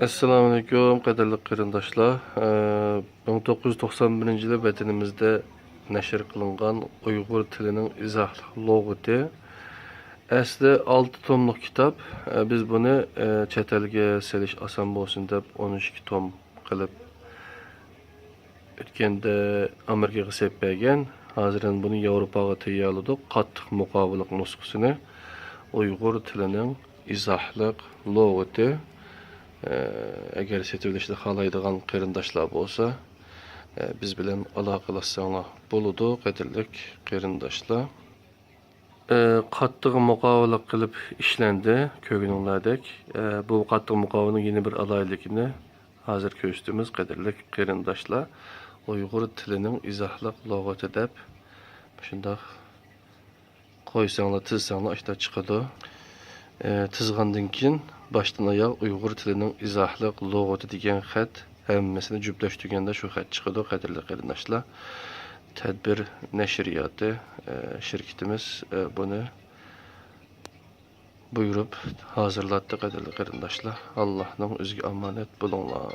Assalamu alaikum, qadirli qarindoshlar. 1991 yılı vatanimizda nashr qilingan Uyg'ur tilining izohli lug'ati. Asli 6 tomlik kitap. Biz buni chet elga selish oson bo'lsin deb 12 tom qilib o'tganda Amerikaga sepbergan. Hozir buni Yevropaga tayyorladik. Qattiq muqobillik nusxasini Uyg'ur tilining izohli lug'ati. Eğer setilişte halaydıgan qeyrindaşlar bolsa, biz bilen alaqalaşsanlar boludu, qadirlik qeyrindaşlar. Qattiq muqovalık qilib ishlendi, kögününlərdək. Bu qattiq muqovaның yeni bir alayligini hazır köstümüz qadirlik qeyrindaşlar. Uyghur tilinin izohli lug'ati deb shundaq qo'ysanlar, tizsanlar ishda chiqadi. Tizgandan keyin başdan ayaq Uyghur tilinin izohli lug'ati degan xat hammasini juplashtirganda shu xat chiqadi, qadirli qarindoshlar. Tadbir nashriyoti shirkatimiz buni buyurib hozirlatdi, qadirli qarindoshlar. Allohning o'ziga omonat bo'linglar.